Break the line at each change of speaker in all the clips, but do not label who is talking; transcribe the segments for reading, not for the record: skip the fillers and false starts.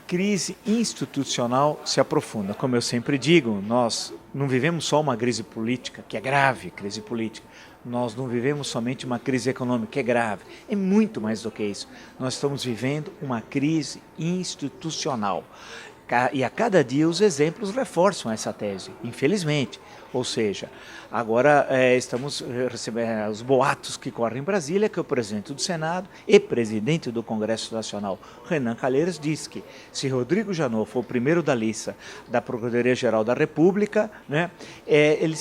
crise institucional se aprofunda. Como eu sempre digo, nós não vivemos só uma crise política, que é grave, crise política. Nós não vivemos somente uma crise econômica, que é grave. É muito mais do que isso. Nós estamos vivendo uma crise institucional. E a cada dia os exemplos reforçam essa tese, infelizmente. Ou seja, agora estamos recebendo os boatos que correm em Brasília, que o presidente do Senado e presidente do Congresso Nacional, Renan Calheiros, diz que se Rodrigo Janot for o primeiro da lista da Procuradoria-Geral da República, né,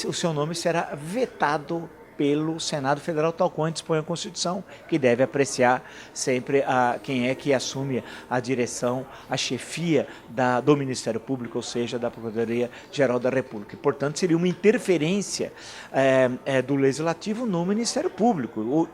o seu nome será vetado pelo Senado Federal, tal qual dispõe a Constituição, que deve apreciar sempre quem é que assume a direção, a chefia do Ministério Público, ou seja, da Procuradoria-Geral da República. E, portanto, seria uma interferência do Legislativo no Ministério Público.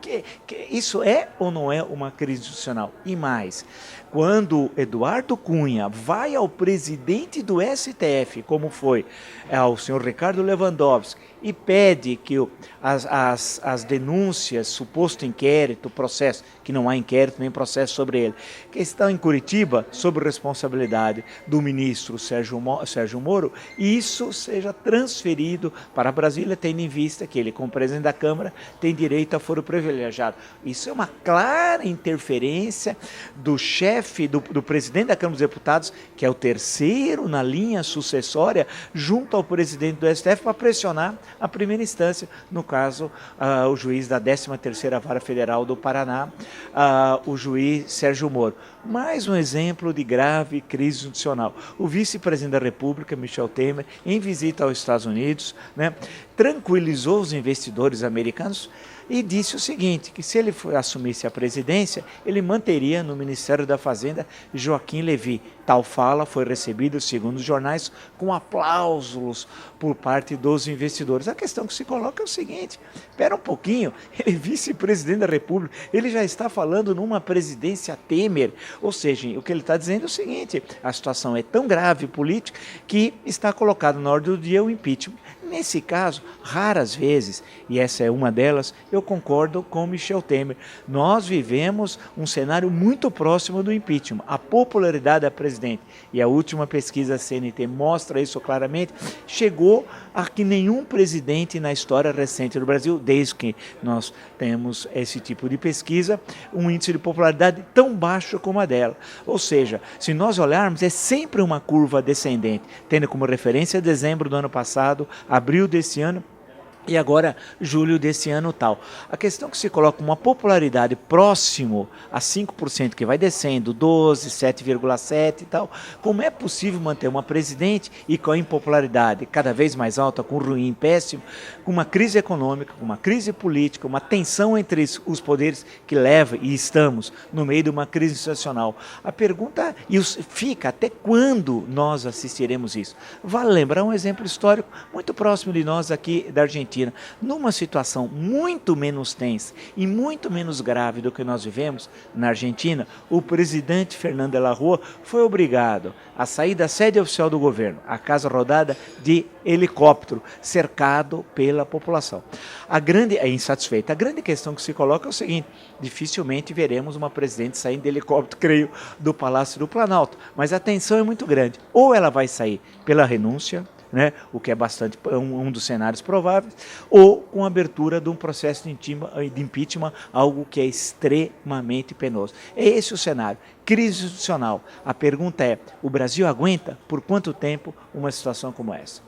Isso é ou não é uma crise institucional? E mais, quando Eduardo Cunha vai ao presidente do STF, como foi ao senhor Ricardo Lewandowski, e pede que as denúncias, suposto inquérito, processo, que não há inquérito nem processo sobre ele, que estão em Curitiba, sob responsabilidade do ministro Sérgio Moro, isso seja transferido para Brasília, tendo em vista que ele, como presidente da Câmara, tem direito a foro privilegiado. Isso é uma clara interferência do chefe, do presidente da Câmara dos Deputados, que é o terceiro na linha sucessória, junto ao presidente do STF, para pressionar a primeira instância, no caso, o juiz da 13ª Vara Federal do Paraná, o juiz Sérgio Moro. Mais um exemplo de grave crise institucional. O vice-presidente da República, Michel Temer, em visita aos Estados Unidos, né, tranquilizou os investidores americanos e disse o seguinte, que se ele assumisse a presidência, ele manteria no Ministério da Fazenda Joaquim Levy. Tal fala foi recebida, segundo os jornais, com aplausos por parte dos investidores. A questão que se coloca é o seguinte, espera um pouquinho, ele é vice-presidente da República, ele já está falando numa presidência Temer, ou seja, o que ele está dizendo é o seguinte, a situação é tão grave política que está colocado na ordem do dia o impeachment. Nesse caso, raras vezes, e essa é uma delas, eu concordo com Michel Temer. Nós vivemos um cenário muito próximo do impeachment. A popularidade da presidente, e a última pesquisa CNT mostra isso claramente, chegou a que nenhum presidente na história recente do Brasil, desde que nós temos esse tipo de pesquisa, um índice de popularidade tão baixo como a dela. Ou seja, se nós olharmos, é sempre uma curva descendente, tendo como referência dezembro do ano passado, abril desse ano, e agora julho desse ano tal. A questão que se coloca uma popularidade próximo a 5%, que vai descendo, 12, 7,7 e tal, como é possível manter uma presidente e com a impopularidade cada vez mais alta, com ruim, péssimo, com uma crise econômica, com uma crise política, uma tensão entre os poderes que leva, e estamos no meio de uma crise institucional. A pergunta fica, até quando nós assistiremos isso? Vale lembrar um exemplo histórico muito próximo de nós aqui da Argentina. Numa situação muito menos tensa e muito menos grave do que nós vivemos na Argentina, o presidente Fernando de la Rúa foi obrigado a sair da sede oficial do governo, a Casa Rodada, de helicóptero, cercado pela população. Insatisfeita. A grande questão que se coloca é o seguinte, dificilmente veremos uma presidente saindo de helicóptero, creio, do Palácio do Planalto, mas a tensão é muito grande. Ou ela vai sair pela renúncia, né, o que é bastante um dos cenários prováveis, ou com a abertura de um processo de impeachment, algo que é extremamente penoso. É esse o cenário. Crise institucional. A pergunta é, o Brasil aguenta por quanto tempo uma situação como essa?